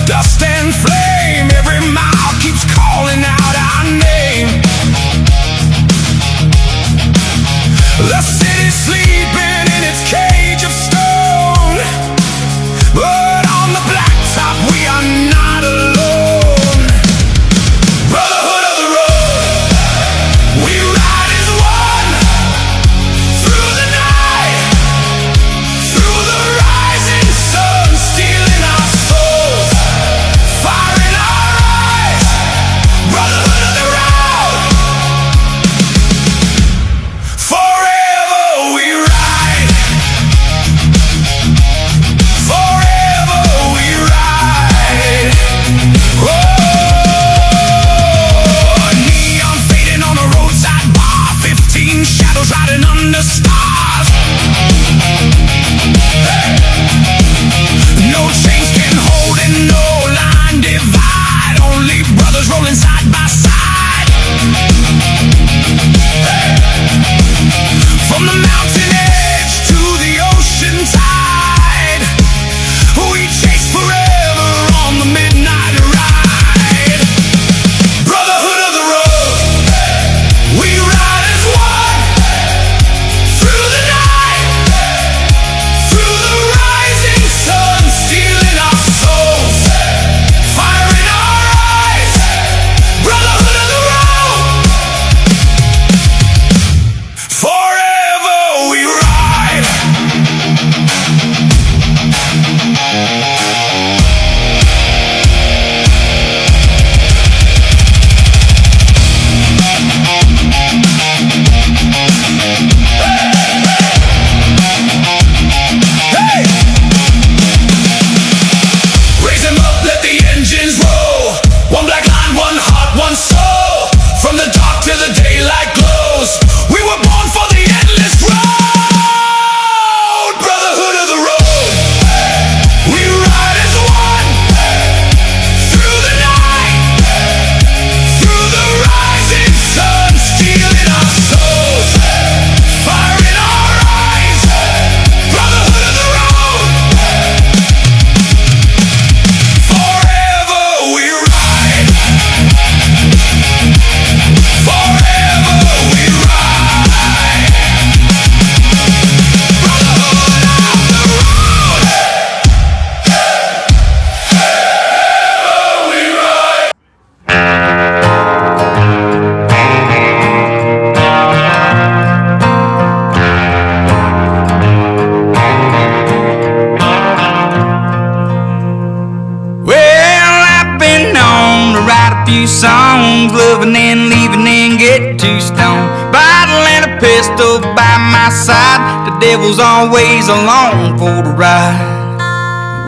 Dust and flame, every mile keeps calling out our name. The city's sleeping in its cage of stone, but on the blacktop we are not alone. Brotherhood of the road, we ride as one, through the night, through the rising sun, stealing our souls, fire in our eyes. Brotherhood of the road, forever we ride, forever we ride. Oh, neon fading on a roadside bar, 15 shadows riding under stars. Hey! No chains can hold and no line divide, only brothers rolling side by side. Hey! From the mountain edge to the ocean tide, we chase forever on the midnight ride. Brotherhood of the road, we ride as one, through the night, through the rising sun, stealing our souls, fire in our eyes. Brotherhood of the road, forever we ride. Hey! Raise 'em up, let the engines roll. One black line, one heart, one soul. From the dark till the daylight glows, we were born for the endless road. Brotherhood of the road, we ride as one, through the night, through the rising sun, stealing our souls, fire in our eyes. Brotherhood of the road, forever we ride, forever we ride. Brotherhood of the road, forever we ride. Well, I've been known to write a few songs, loving and leaving and get too stoned. Bottle and a pistol by my side, the devil's always along for the ride.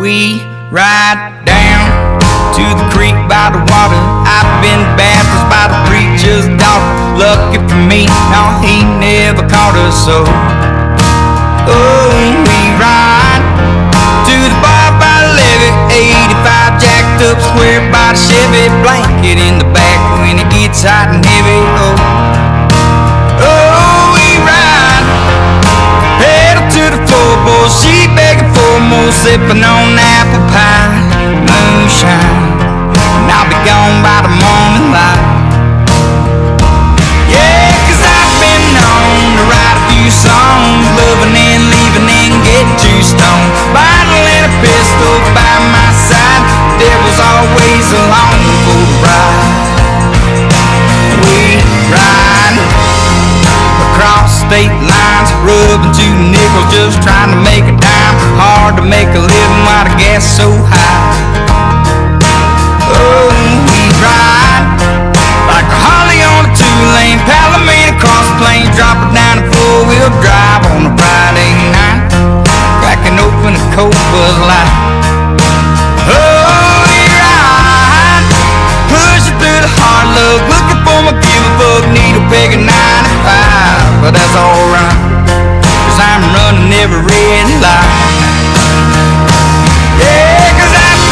We ride down to the creek by the water. I've been baptized by the preacher's daughter. Lucky for me, no, he never caught us so. Oh, we ride to the bar by the levee, 85 jacked up square by the Chevy, blanket in the back when it gets hot and heavy. Oh, oh, we ride, pedal to the floorboard, she begging for more, sipping on apple pie, moonshine, and I'll be gone by the morning light. Yeah, 'cause I've been known to write a few songs, loving and leaving and get too stoned. Bottle and a pistol by my side, devil's always along for the ride. We ride across state lines, rubbing 2 nickels, just trying to make a dime. Hard to make a living while the gas so high. Oh, we ride like a Harley on a 2-lane, Palomino across the plains, drop it down a 4-wheel drive on a Friday night, cracking open a cold Bud Light. Oh, we ride, pushing through the hard luck, looking for my beautiful fuck, needle pegging 95, but that's alright, 'cause I'm running every red light. Yeah, 'cause I've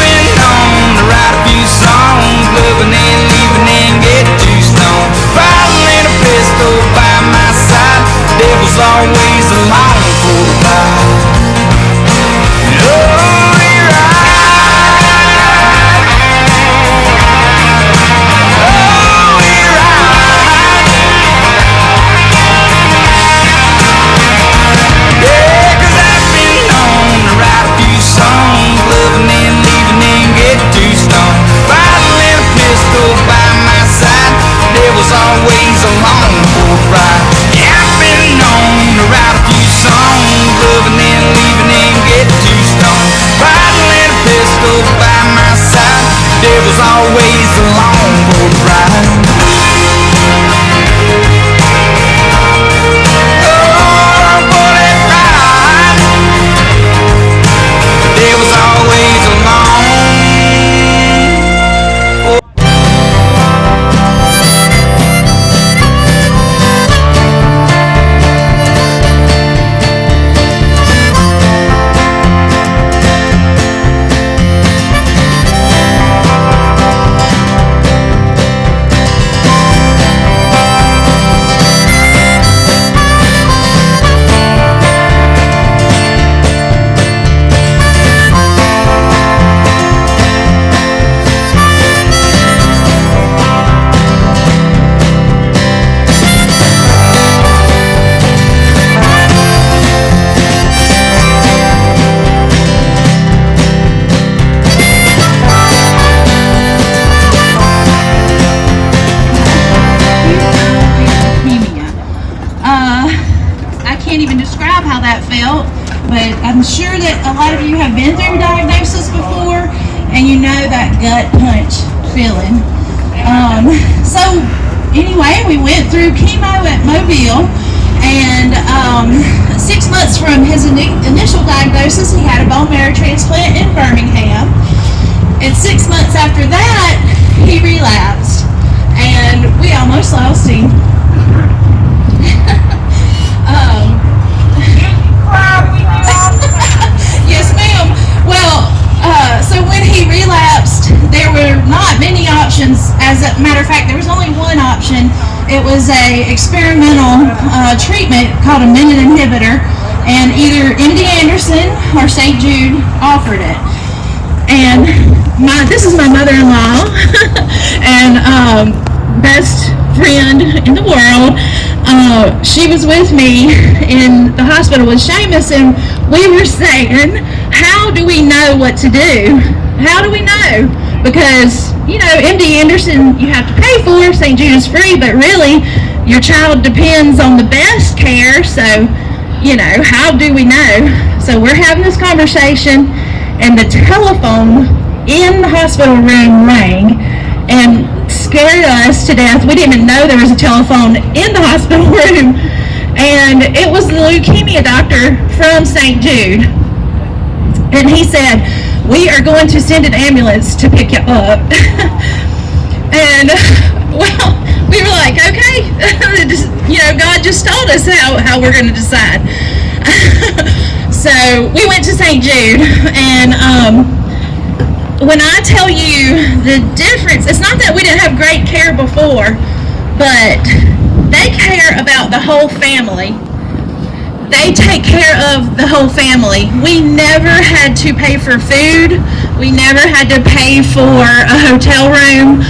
even describe how that felt, but I'm sure that a lot of you have been through diagnosis before, and you know that gut punch feeling. So anyway, we went through chemo at Mobile, and 6 months from his initial diagnosis, he had a bone marrow transplant in Birmingham. And 6 months after that, he relapsed, and we almost lost him. Yes, ma'am. Well, so when he relapsed, there were not many options. As a matter of fact, there was only one option. It was a experimental treatment called a menin inhibitor, and either MD Anderson or St. Jude offered it. And this is my mother-in-law and best friend in the world. She was with me in the hospital with Seamus, and we were saying, how do we know what to do? How do we know? Because, you know, MD Anderson you have to pay for, St. Jude is free, but really your child depends on the best care, so, you know, how do we know? So we're having this conversation, and the telephone in the hospital room rang and scared us to death. We didn't even know there was a telephone in the hospital room, and it was the leukemia doctor from St. Jude, and he said, we are going to send an ambulance to pick you up. And well, we were like, okay, you know, God just told us how we're going to decide. So we went to St. Jude, and when I tell you the difference, it's not that we didn't have great care before, but they care about the whole family. They take care of the whole family. We never had to pay for food. We never had to pay for a hotel room.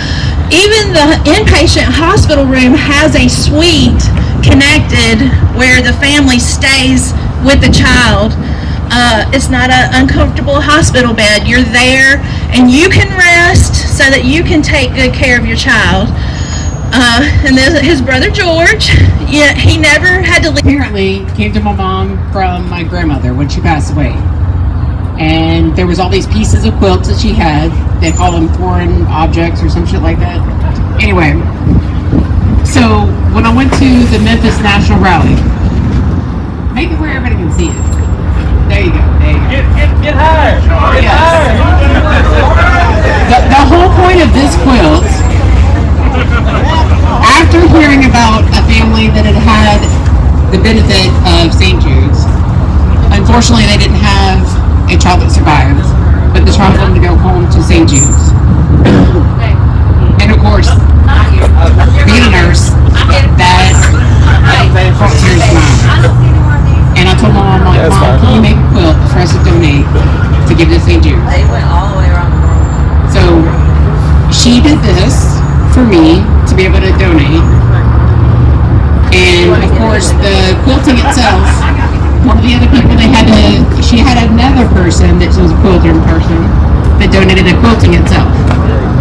Even the inpatient hospital room has a suite connected where the family stays with the child. It's not an uncomfortable hospital bed. You're there and you can rest so that you can take good care of your child. And then his brother George, yeah, he never had to leave. Apparently came to my mom from my grandmother when she passed away. And there was all these pieces of quilts that she had. They call them foreign objects or some shit like that. Anyway, so when I went to the Memphis National Rally, make it where everybody can see it. There you go. There you go. Get higher. Get higher. The whole point of this quilt, after hearing about a family that had the benefit of St. Jude's, unfortunately they didn't have a child that survived, but the child wanted to go home to St. Jude's. And of course, being a nurse, that brought tears to my eyes. And I told my mom, like, Mom, can you make a quilt for us to donate to give to St. Jude's? They went all the way around the world. So she did this for me to be able to donate. And of course the quilting itself, one of the other people she had another person that was a quilter person that donated the quilting itself.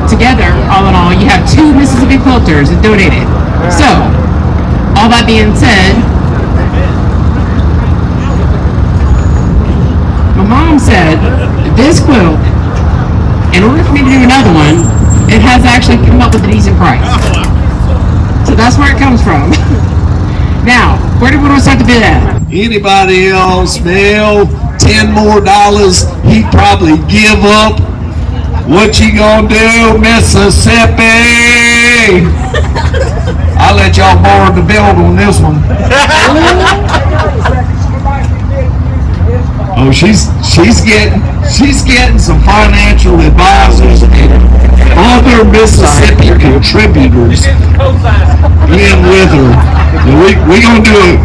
Together, all in all, you have 2 Mississippi quilters that donated. So, all that being said, my mom said that this quilt, in order for me to do another one, it has actually come up with a decent price. So that's where it comes from. Now, where do we want to start the bid at? Anybody else, Bill? $10 more, he'd probably give up. What you gonna do, Mississippi? I'll let y'all borrow the build on this one. Oh, she's getting some financial advisors and other Mississippi contributors in with her. We gonna do a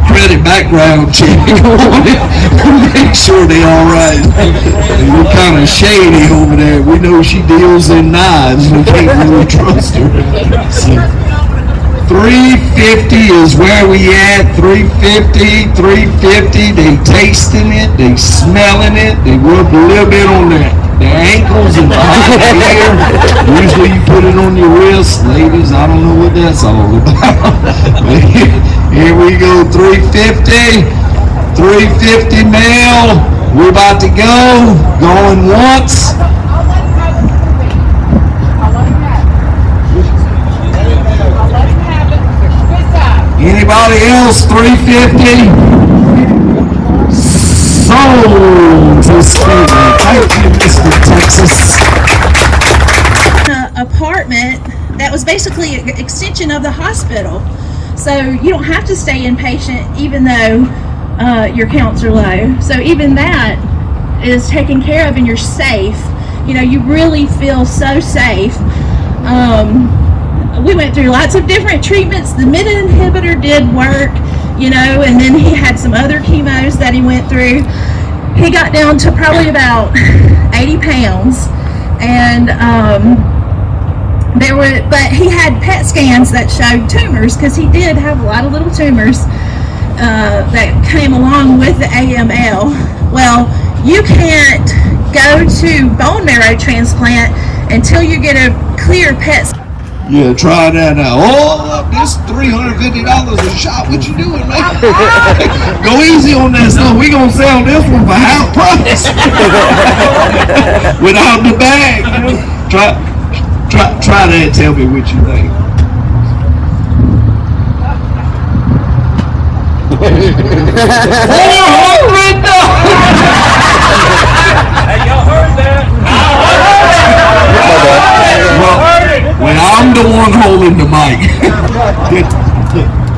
credit background check on it to make sure they all right. We're kind of shady over there. We know she deals in knives. We can't really trust her. So, $350 is where we at. $350. They tasting it, they smelling it, they rubbed a little bit on their ankles and behind here. Usually you put it on your wrist, ladies. I don't know what that's all about. But here we go. $350. 350 male. We're about to go. Going once. Anybody else? 350. Sold to Stephen. Thank you, Mr. Texas. Apartment that was basically an extension of the hospital, so you don't have to stay inpatient even though your counts are low. So even that is taken care of and you're safe. You know, you really feel so safe. We went through lots of different treatments. The mid inhibitor did work, you know, and then he had some other chemos that he went through. He got down to probably about 80 pounds, and but he had PET scans that showed tumors, because he did have a lot of little tumors that came along with the AML. Well, you can't go to bone marrow transplant until you get a clear PET scan. Yeah, try that now. Oh, this $350 a shot. What you doing, man? Go easy on that stuff. We gonna sell this one for half price. Without the bag. Try that. Tell me what you think. Hey, y'all heard that? When I'm the one holding the mic,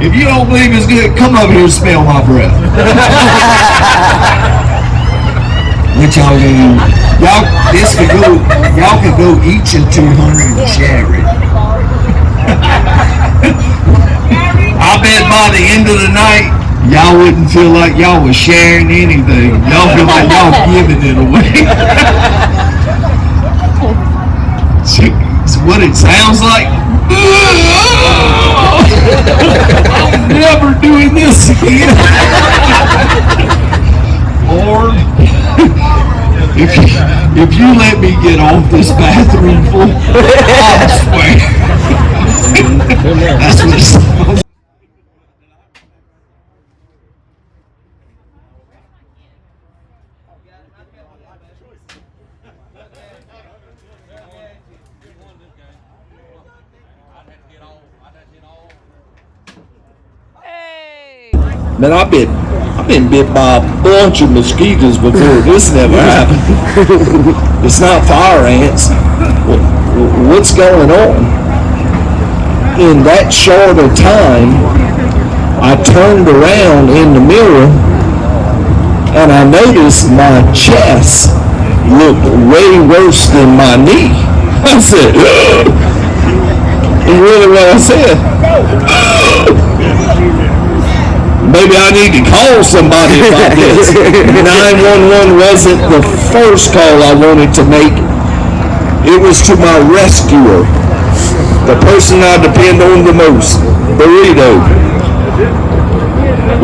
if you don't believe it's good, come up here and smell my breath. What y'all do? Y'all can go each of 200 and share it. I bet by the end of the night, y'all wouldn't feel like y'all was sharing anything. Y'all feel like y'all giving it away. It's what it sounds like. I'm never doing this again. Or if you let me get off this bathroom floor, I swear. That's what it's supposed to. Man, I've been bit by a bunch of mosquitoes before. This never happened. It's not fire ants. What's going on? In that short of time, I turned around in the mirror and I noticed my chest looked way worse than my knee. I said, ugh. And really what I said, ugh. Maybe I need to call somebody about this. 911 wasn't the first call I wanted to make. It was to my rescuer, the person I depend on the most, Burrito.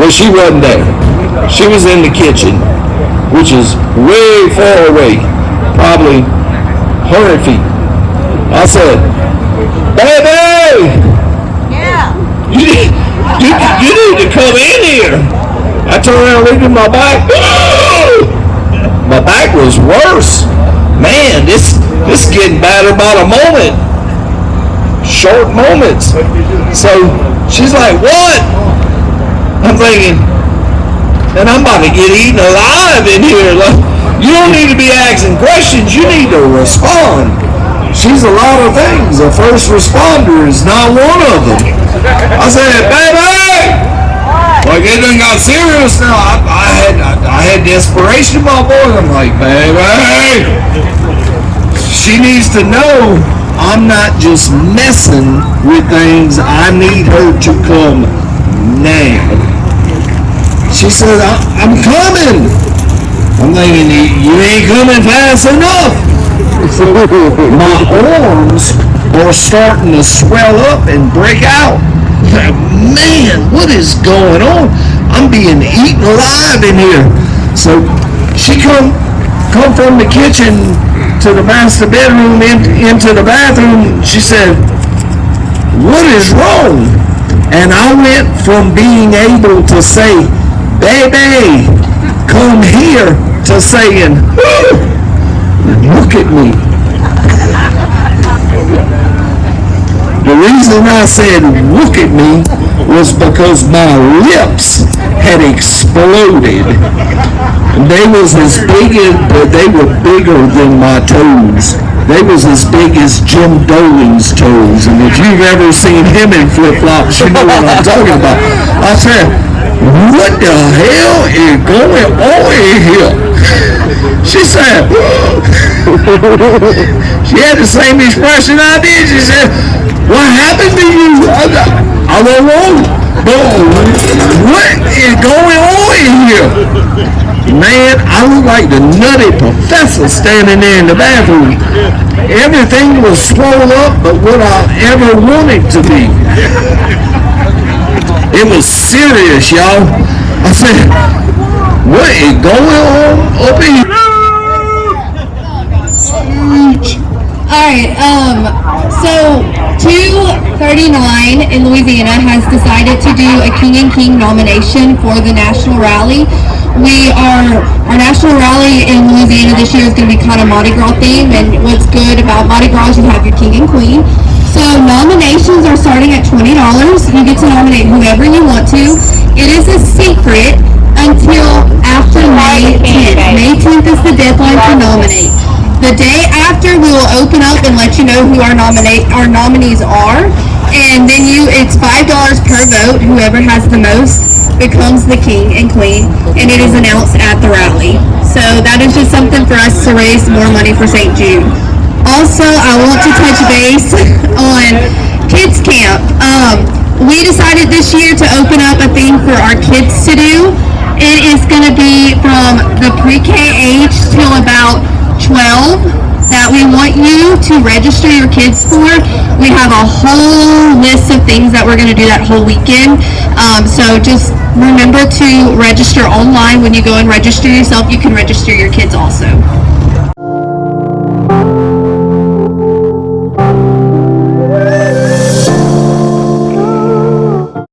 Well, she wasn't there. She was in the kitchen, which is way far away, probably 100 feet. I said, baby! Yeah. You need to come in here. I turned around leaving my back. My back was worse. Man, this getting better by the moment. Short moments. So she's like, what? I'm thinking, and I'm about to get eaten alive in here. Like, you don't need to be asking questions. You need to respond. She's a lot of things. A first responder is not one of them. I said, baby! Like, it done got serious now. I had desperation in my voice. I'm like, baby! She needs to know I'm not just messing with things. I need her to come now. She said, I'm coming. I'm thinking, you ain't coming fast enough. My arms are starting to swell up and break out. Man, what is going on? I'm being eaten alive in here. So she come from the kitchen to the master bedroom into the bathroom. She said, what is wrong? And I went from being able to say, baby, come here, to saying, look at me. The reason I said look at me was because my lips had exploded. And they was as big as, they were bigger than my toes. They was as big as Jim Dolan's toes. And if you've ever seen him in flip-flops, you know what I'm talking about. I said, what the hell is going on in here? She said, she had the same expression I did. She said, what happened to you? I don't know. What is going on in here? Man, I look like the nutty professor standing there in the bathroom. Everything was swollen up but what I ever wanted to be. It was serious, y'all. I said, what is going on up in here? Alright, so 239 in Louisiana has decided to do a King and King nomination for the national rally. Our national rally in Louisiana this year is going to be kind of Mardi Gras theme, and what's good about Mardi Gras is you have your King and Queen. So nominations are starting at $20. You get to nominate whoever you want to. It is a secret until after May 10th. May 10th is the deadline to nominate. The day after, we will open up and let you know who our nominees are, and then it's $5 per vote. Whoever has the most becomes the king and queen, and it is announced at the rally. So that is just something for us to raise more money for St. Jude. Also, I want to touch base on kids camp. We decided this year to open up a thing for our kids to do. It is going to be from the pre-K age till about 12 that we want you to register your kids for. We have a whole list of things that we're going to do that whole weekend. So just remember to register online. When you go and register yourself, you can register your kids also.